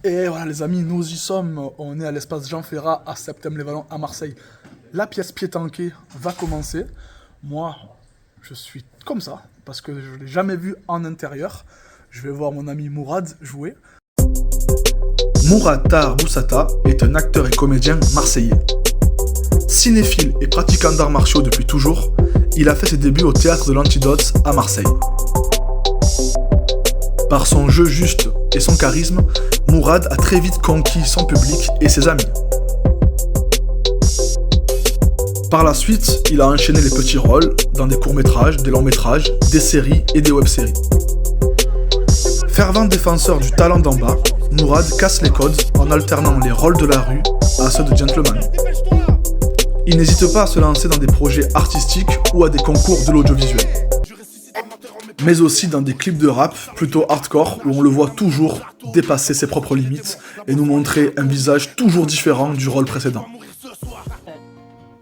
Et voilà les amis, nous y sommes, on est à l'espace Jean Ferrat à Septem-les-Vallons à Marseille. La pièce pétanquée va commencer. Moi, je suis comme ça, parce que je ne l'ai jamais vu en intérieur. Je vais voir mon ami Mourad jouer. Mourad Tahar Boussata est un acteur et comédien marseillais. Cinéphile et pratiquant d'arts martiaux depuis toujours, il a fait ses débuts au théâtre de l'Antidote à Marseille. Par son jeu juste et son charisme, Mourad a très vite conquis son public et ses amis. Par la suite, il a enchaîné les petits rôles dans des courts-métrages, des longs-métrages, des séries et des web-séries. Fervent défenseur du talent d'en bas, Mourad casse les codes en alternant les rôles de la rue à ceux de gentleman. Il n'hésite pas à se lancer dans des projets artistiques ou à des concours de l'audiovisuel. Mais aussi dans des clips de rap plutôt hardcore où on le voit toujours dépasser ses propres limites et nous montrer un visage toujours différent du rôle précédent.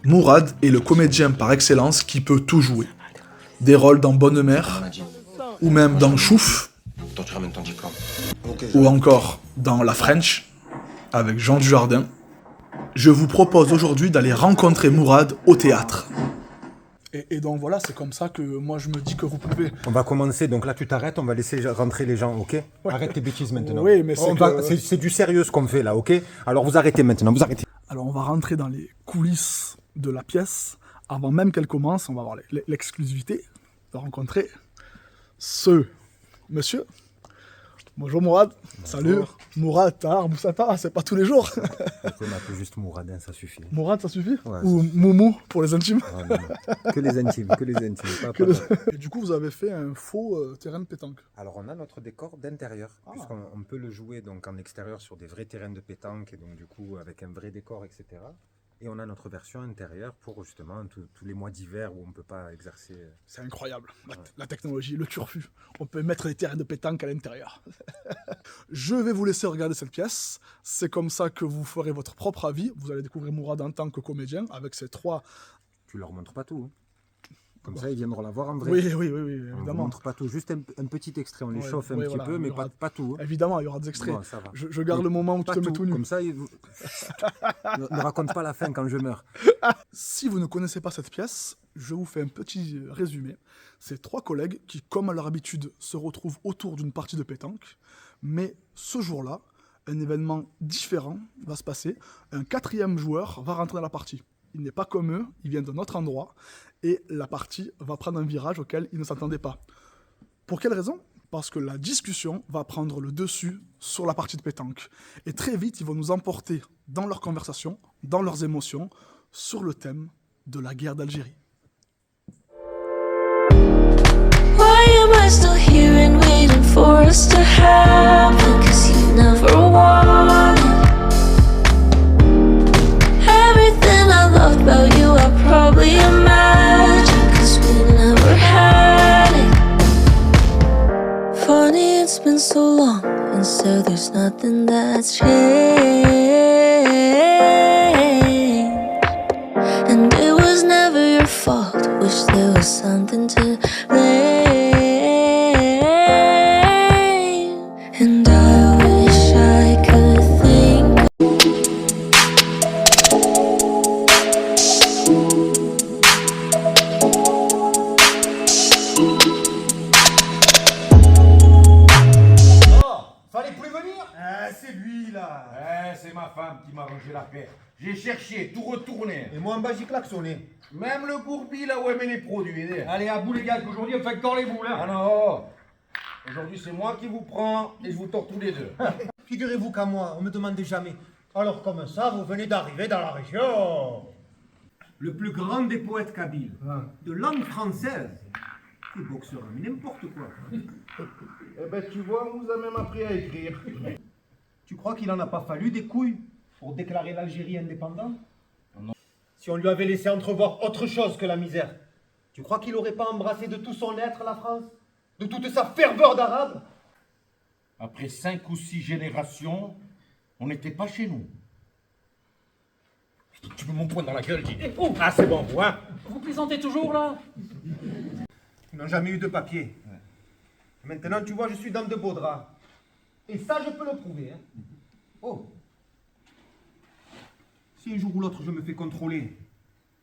Mourad est le comédien par excellence qui peut tout jouer. Des rôles dans Bonne Mère, ou même dans Chouf, ou encore dans La French, avec Jean Dujardin. Je vous propose aujourd'hui d'aller rencontrer Mourad au théâtre. Et donc voilà, c'est comme ça que moi je me dis que vous pouvez... On va commencer, donc là tu t'arrêtes, on va laisser rentrer les gens, ok? Ouais. Arrête tes bêtises maintenant. Oui, mais c'est du sérieux ce qu'on fait là, ok? Alors vous arrêtez maintenant, vous arrêtez. Alors on va rentrer dans les coulisses de la pièce. Avant même qu'elle commence, on va avoir l'exclusivité de rencontrer ce monsieur. Bonjour Mourad. Bonjour. Salut. Mourad Tahar Boussata, c'est pas tous les jours. Vous pouvez m'appeler juste Mouradin, ça suffit. Mourad, ça suffit? Ouais, ou Moumou pour les intimes? Non. Que les intimes, que les intimes. Et du coup, vous avez fait un faux terrain de pétanque. Alors on a notre décor d'intérieur, puisqu'on peut le jouer donc en extérieur sur des vrais terrains de pétanque, et donc du coup avec un vrai décor, etc. Et on a notre version intérieure pour justement tous les mois d'hiver où on ne peut pas exercer. C'est incroyable, la technologie, le turfu. On peut mettre des terrains de pétanque à l'intérieur. Je vais vous laisser regarder cette pièce. C'est comme ça que vous ferez votre propre avis. Vous allez découvrir Mourad en tant que comédien avec ses trois... Tu leur montres pas tout. Hein. Comme ça, ils viendront la voir en vrai. Oui, évidemment. On ne montre pas tout, juste un petit extrait. On les chauffe un petit peu, mais pas tout. Hein. Évidemment, il y aura des extraits. Bon, ça va. Je garde le moment où tu te mets tout nu. Comme ça, ne raconte pas la fin quand je meurs. Si vous ne connaissez pas cette pièce, je vous fais un petit résumé. C'est trois collègues qui, comme à leur habitude, se retrouvent autour d'une partie de pétanque. Mais ce jour-là, un événement différent va se passer. Un quatrième joueur va rentrer dans la partie. Il n'est pas comme eux, il vient d'un autre endroit. Et la partie va prendre un virage auquel ils ne s'attendaient pas. Pour quelle raison? Parce que la discussion va prendre le dessus sur la partie de pétanque. Et très vite, ils vont nous emporter dans leur conversation, dans leurs émotions, sur le thème de la guerre d'Algérie. Why am I still here and waiting for us to happen? 'Cause you never wanted everything I loved about you. I probably imagined, 'cause we never had it. Funny, it's been so long, and so there's nothing that's changed. And it was never your fault. Wish there was something to blame. And I wish I could think. Fallait plus venir? C'est lui là. C'est ma femme qui m'a rangé la paix. J'ai cherché, tout retourné. Et moi en bas j'ai klaxonné. Même le gourbi là où elle met les produits. Allez à bout les gars, qu'aujourd'hui on fait encore les boules. Ah non. Aujourd'hui c'est moi qui vous prends et je vous tords tous les deux. Figurez-vous qu'à moi, on me demandait jamais. Alors comme ça, vous venez d'arriver dans la région. Le plus grand des poètes kabyles, de langue française. Le boxeur, mais n'importe quoi. Eh ben tu vois, on nous a même appris à écrire. Tu crois qu'il en a pas fallu des couilles pour déclarer l'Algérie indépendante? Non. Si on lui avait laissé entrevoir autre chose que la misère, tu crois qu'il aurait pas embrassé de tout son être la France? De toute sa ferveur d'arabe? Après 5 ou 6 générations, on n'était pas chez nous. Tu mets mon poing dans la gueule, dis. Oh, ah c'est bon, vous, hein? Vous plaisantez toujours là? Ils n'ont jamais eu de papier. Maintenant, tu vois, je suis dans de beaux draps. Et ça, je peux le prouver. Hein. Oh. Si un jour ou l'autre je me fais contrôler,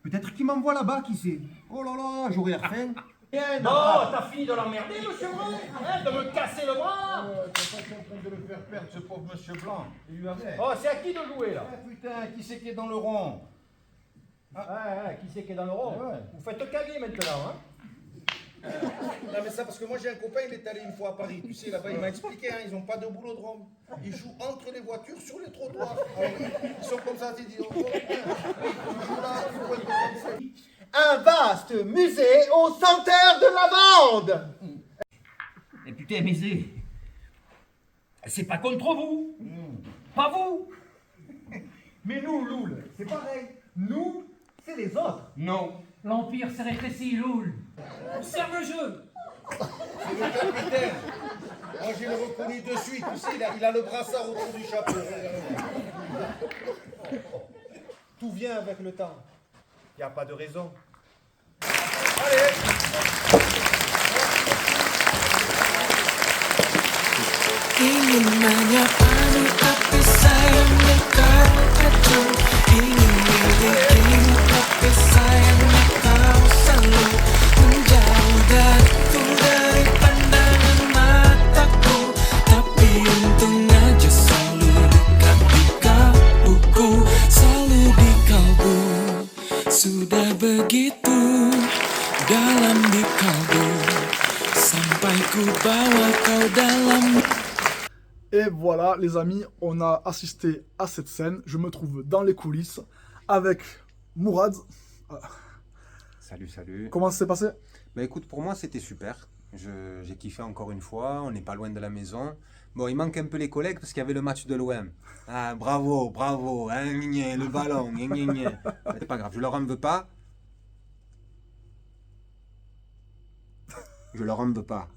peut-être qu'il m'envoie là-bas, qui sait. Oh là là, j'aurais l'air faim. Oh, t'as fini de l'emmerder, monsieur Blanc, hein, de me casser le bras. T'es pas en train de le faire perdre, ce pauvre monsieur Blanc. Et lui avec. Oh, c'est à qui de jouer, là? Putain, qui c'est qui est dans le rond? Qui c'est qui est dans le rond? Vous faites caguer maintenant, hein? Non mais ça parce que moi j'ai un copain, il est allé une fois à Paris, tu sais là-bas il m'a expliqué, hein, ils n'ont pas de boulodrome. Ils jouent entre les voitures sur les trottoirs. Alors, ils sont comme ça, tu dis, oh, putain, ils jouent là, ils font comme ça. Un vaste musée au centre de la bande. Et putain, mais c'est pas contre vous. Pas vous. Mais nous, Loul, c'est pareil. Nous, c'est les autres. Non, L'Empire s'est rétréci, Loul. Observe le jeu. c'est le capitaine. Moi je l'ai reconnu de suite, tu sais, il a le brassard autour du chapeau. Tout vient avec le temps. Il n'y a pas de raison. Ingin menyapanya tapi sayangnya kau kacau. Ingin milikimu tapi sayangnya kau selalu menjauh dariku, dari pandangan mataku. Tapi untung aja selalu dekat di kalbuku, selalu di kalbu. Sudah begitu dalam di kalbu, sampai ku bawa kau dalam. Et voilà, les amis, on a assisté à cette scène. Je me trouve dans les coulisses avec Mourad. Salut, salut. Comment ça s'est passé? Bah écoute, pour moi c'était super. J'ai kiffé encore une fois, on n'est pas loin de la maison. Bon, il manque un peu les collègues parce qu'il y avait le match de l'OM. Ah, bravo, bravo, hein, le ballon, mais c'est pas grave, je leur en veux pas. Je leur en veux pas.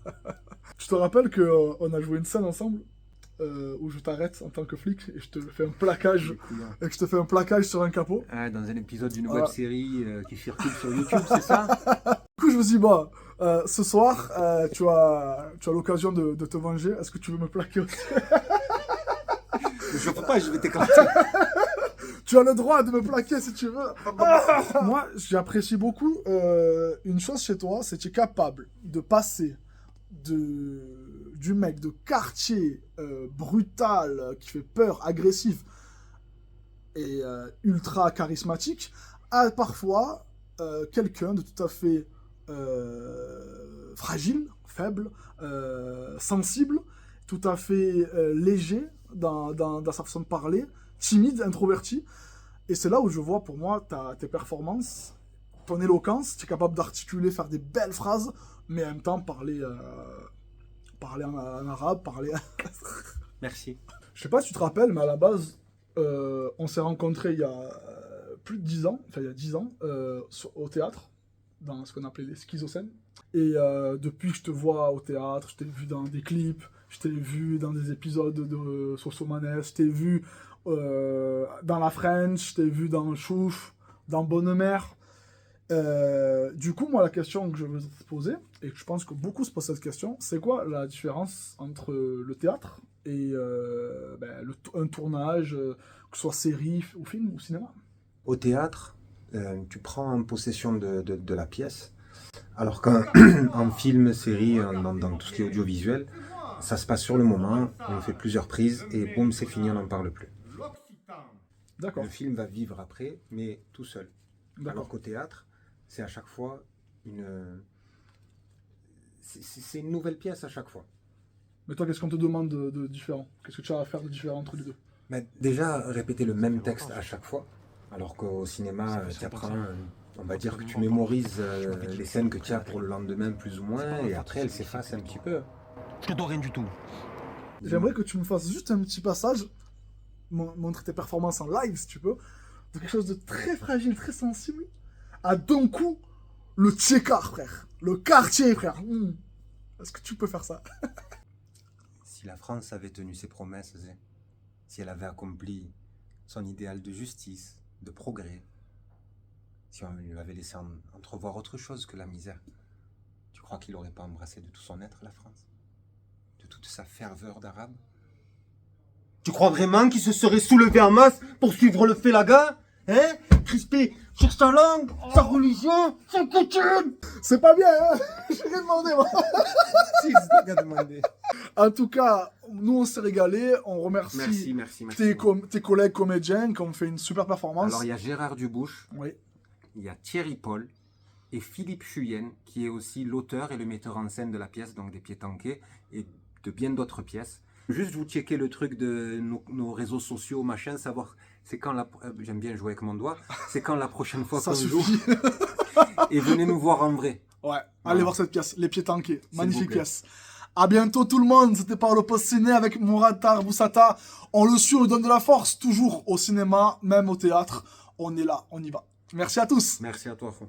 Tu te rappelles qu'on a joué une scène ensemble où je t'arrête en tant que flic et je te fais un plaquage et que je te fais un plaquage sur un capot. Ah, dans un épisode d'une web série qui circule sur YouTube, c'est ça? Du coup, je me suis dit, bah, ce soir, tu as l'occasion de te venger. Est-ce que tu veux me plaquer aussi? Je peux pas, je vais t'éclater. Tu as le droit de me plaquer si tu veux. Moi, j'apprécie beaucoup une chose chez toi, c'est que tu es capable de passer du mec de quartier brutal, qui fait peur, agressif et ultra charismatique, à parfois quelqu'un de tout à fait fragile, faible, sensible, tout à fait léger dans sa façon de parler, timide, introverti. Et c'est là où je vois pour moi tes performances, ton éloquence. Tu es capable d'articuler, faire des belles phrases, mais en même temps parler en arabe, parler... Merci. Je sais pas si tu te rappelles, mais à la base, on s'est rencontrés il y a plus de 10 ans, enfin il y a 10 ans, au théâtre, dans ce qu'on appelait les schizocènes. Et depuis que je te vois au théâtre, je t'ai vu dans des clips, je t'ai vu dans des épisodes de Sosomanes, je t'ai vu dans La French, je t'ai vu dans Chouf, dans Bonne Mère. Du coup, moi, la question que je veux te poser, et que je pense que beaucoup se posent cette question, c'est quoi la différence entre le théâtre et un tournage, que ce soit série, ou film, ou cinéma? Au théâtre, tu prends possession de la pièce, alors qu'en en film, série, dans tout ce qui est audiovisuel, ça se passe sur le moment, on fait plusieurs prises, et boum, c'est fini, on n'en parle plus. D'accord. Le film va vivre après, mais tout seul. Alors qu'au théâtre, c'est à chaque fois c'est une nouvelle pièce à chaque fois. Mais toi, qu'est-ce qu'on te demande de différent? Qu'est-ce que tu as à faire de différent entre les deux? Mais déjà, répéter le même texte à chaque fois, alors qu'au cinéma, tu apprends, on va dire que tu mémorises les scènes que tu as pour le lendemain, plus ou moins, et après, elles s'effacent un petit peu. Je te dois rien du tout. J'aimerais que tu me fasses juste un petit passage, montrer tes performances en live, si tu peux, de quelque chose de très fragile, très sensible, à d'un coup, le tchékar, frère. Le quartier, frère. Est-ce que tu peux faire ça? Si la France avait tenu ses promesses, si elle avait accompli son idéal de justice, de progrès, si on lui avait laissé entrevoir autre chose que la misère, tu crois qu'il n'aurait pas embrassé de tout son être la France? De toute sa ferveur d'arabe? Tu crois vraiment qu'ils se seraient soulevés en masse pour suivre le Félaga? Hein? Crispé sur sa langue, sa religion, son coutume. C'est pas bien, hein. J'ai rien demandé, moi. Si, c'est toi qui as demandé. En tout cas, nous, on s'est régalé. On remercie Merci. tes collègues comédiens qui ont fait une super performance. Alors, il y a Gérard Dubouche, Oui. il y a Thierry Paul et Philippe Chuyen, qui est aussi l'auteur et le metteur en scène de la pièce, donc des Pétanqués, et de bien d'autres pièces. Juste vous checker le truc de nos réseaux sociaux, machin, savoir c'est quand la... J'aime bien jouer avec mon doigt. C'est quand la prochaine fois Ça qu'on joue. suffit. Et venez nous voir en vrai. Ouais, allez voir cette pièce, Les Pétanqués. Magnifique plaît. pièce. À bientôt tout le monde, c'était par le post ciné avec Mourad Boussata. On le suit, on lui donne de la force, toujours au cinéma, même au théâtre. On est là, on y va. Merci à tous. Merci à toi, Fon.